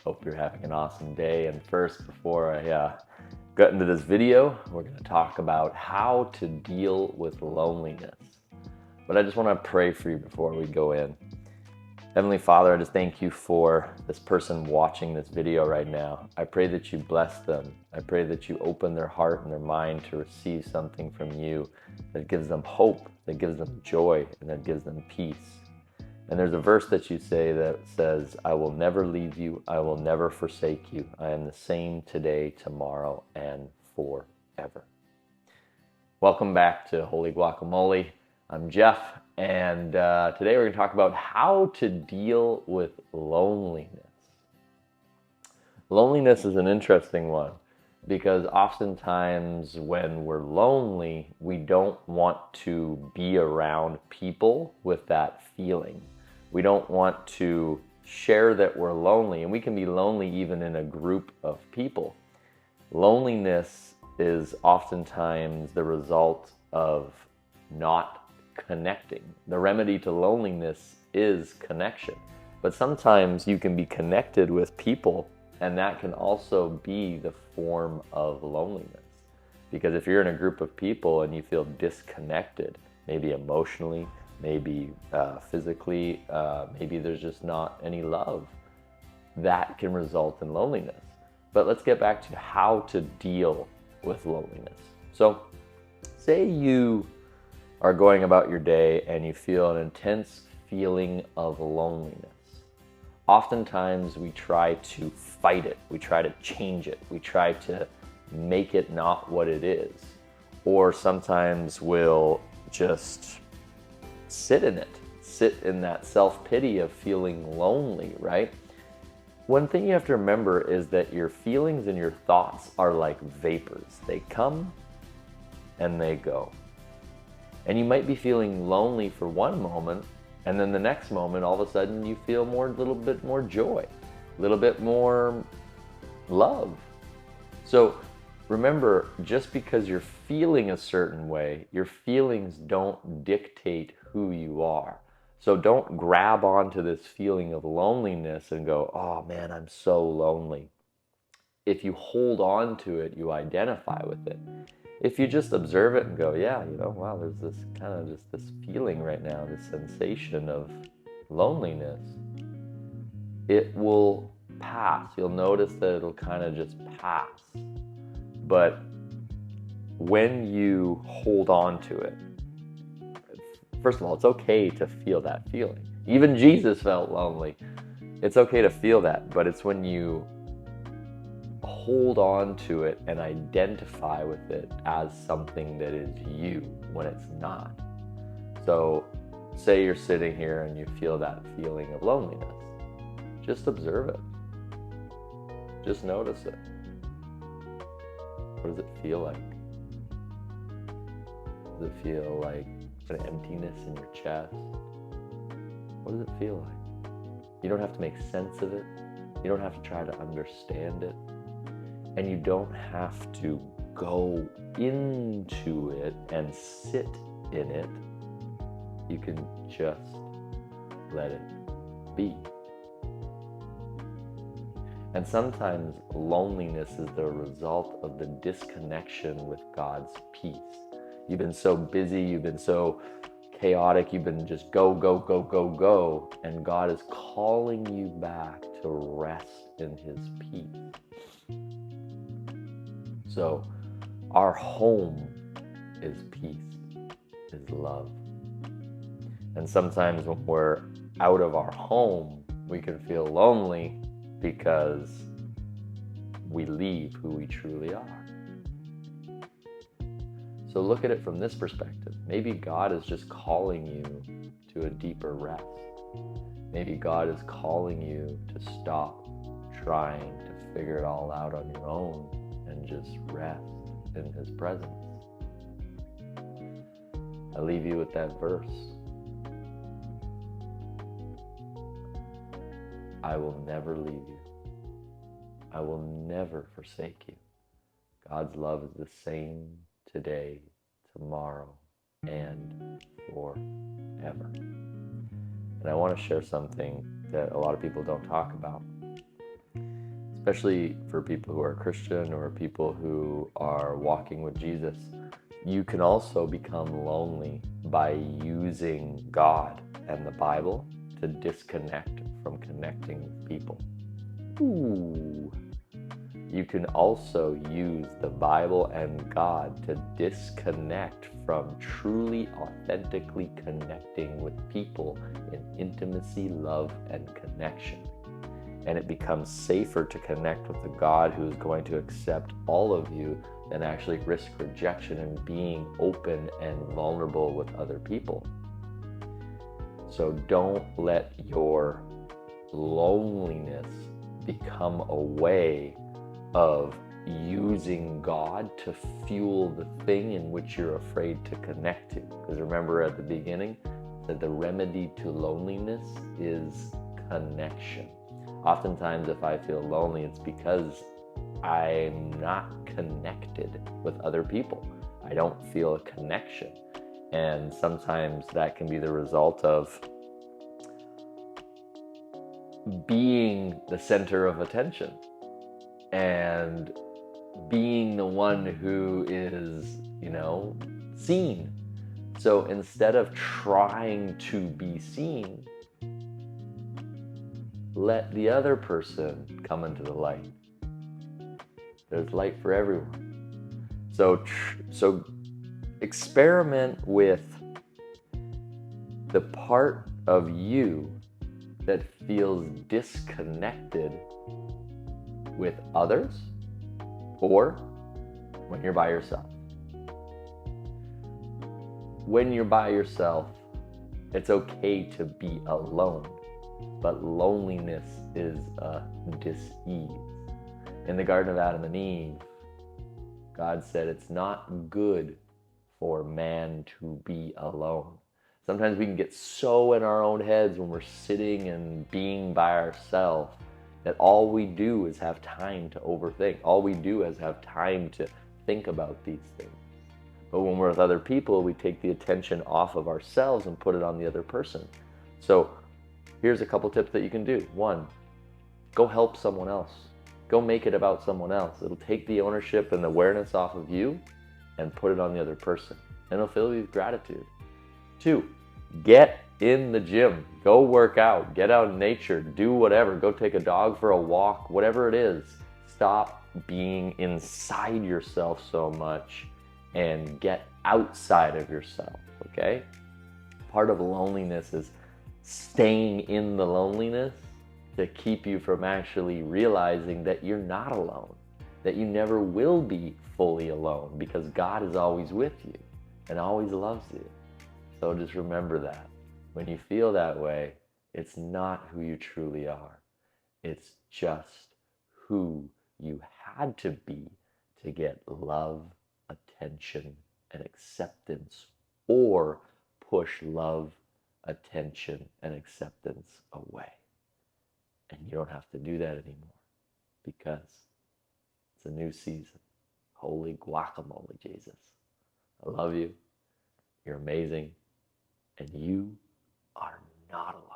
Hope you're having an awesome day. And first, before I get into this video, we're going to talk about how to deal with loneliness. But I just want to pray for you before we go in. Heavenly Father, I just thank you for this person watching this video right now. I pray that you bless them. I pray that you open their heart and their mind to receive something from you that gives them hope, that gives them joy, and that gives them peace. And there's a verse that you say that says, I will never leave you, I will never forsake you. I am the same today, tomorrow, and forever. Welcome back to Holy Guacamole. I'm Jeff, and today we're going to talk about how to deal with loneliness. Loneliness is an interesting one because oftentimes when we're lonely, we don't want to be around people with that feeling. We don't want to share that we're lonely, and we can be lonely even in a group of people. Loneliness is oftentimes the result of not connecting. The remedy to loneliness is connection. But sometimes you can be connected with people, and that can also be the form of loneliness. Because if you're in a group of people and you feel disconnected, maybe emotionally, maybe physically, maybe there's just not any love, that can result in loneliness. But let's get back to how to deal with loneliness. So say you are going about your day and you feel an intense feeling of loneliness. Oftentimes we try to fight it, we try to change it, we try to make it not what it is. Or sometimes we'll just sit in it, sit in that self-pity of feeling lonely, right? One thing you have to remember is that your feelings and your thoughts are like vapors. They come and they go. And you might be feeling lonely for one moment, and then the next moment, all of a sudden, you feel a little bit more joy, a little bit more love. So remember, just because you're feeling a certain way, your feelings don't dictate who you are. So don't grab onto this feeling of loneliness and go, oh man, I'm so lonely. If you hold on to it, you identify with it. If you just observe it and go, yeah, wow, there's this kind of just this feeling right now, this sensation of loneliness, it will pass. You'll notice that it'll kind of just pass. But when you hold on to it, first of all, it's okay to feel that feeling. Even Jesus felt lonely. It's okay to feel that, but it's when you hold on to it and identify with it as something that is you when it's not. So say you're sitting here and you feel that feeling of loneliness. Just observe it. Just notice it. What does it feel like? Does it feel like an emptiness in your chest? What does it feel like? You don't have to make sense of it. You don't have to try to understand it. And you don't have to go into it and sit in it. You can just let it be. And sometimes loneliness is the result of the disconnection with God's peace. You've been so busy, you've been so chaotic, you've been just go, go, go, go, go, and God is calling you back to rest in His peace. So our home is peace, is love. And sometimes when we're out of our home, we can feel lonely because we leave who we truly are. So look at it from this perspective. Maybe God is just calling you to a deeper rest. Maybe God is calling you to stop trying to figure it all out on your own and just rest in His presence. I leave you with that verse. I will never leave you. I will never forsake you. God's love is the same today, tomorrow, and forever. And I want to share something that a lot of people don't talk about. especially for people who are Christian or people who are walking with Jesus, you can also become lonely by using God and the Bible to disconnect from connecting with people. Ooh. You can also use the Bible and God to disconnect from truly, authentically connecting with people in intimacy, love, and connection. And it becomes safer to connect with the God who is going to accept all of you than actually risk rejection and being open and vulnerable with other people. So don't let your loneliness become a way of using God to fuel the thing in which you're afraid to connect to. Because remember at the beginning that the remedy to loneliness is connection. Oftentimes if I feel lonely, it's because I'm not connected with other people. I don't feel a connection. And sometimes that can be the result of being the center of attention and being the one who is, seen. So instead of trying to be seen, let the other person come into the light. There's light for everyone. So experiment with the part of you that feels disconnected with others or when you're by yourself. When you're by yourself, it's okay to be alone, but loneliness is a dis-ease. In the Garden of Adam and Eve, God said it's not good for man to be alone. Sometimes we can get so in our own heads when we're sitting and being by ourselves that all we do is have time to overthink. All we do is have time to think about these things. But when we're with other people, we take the attention off of ourselves and put it on the other person. So here's a couple tips that you can do. One, go help someone else. Go make it about someone else. It'll take the ownership and the awareness off of you and put it on the other person. And it'll fill you with gratitude. Two, get in the gym. Go work out. Get out in nature. Do whatever. Go take a dog for a walk. Whatever it is. Stop being inside yourself so much and get outside of yourself, okay? Part of loneliness is staying in the loneliness to keep you from actually realizing that you're not alone, that you never will be fully alone because God is always with you and always loves you. So just remember that. When you feel that way, it's not who you truly are. It's just who you had to be to get love, attention, and acceptance, or push love, attention, and acceptance away. And you don't have to do that anymore because it's a new season. Holy guacamole, Jesus. I love you. You're amazing. And you are not alone.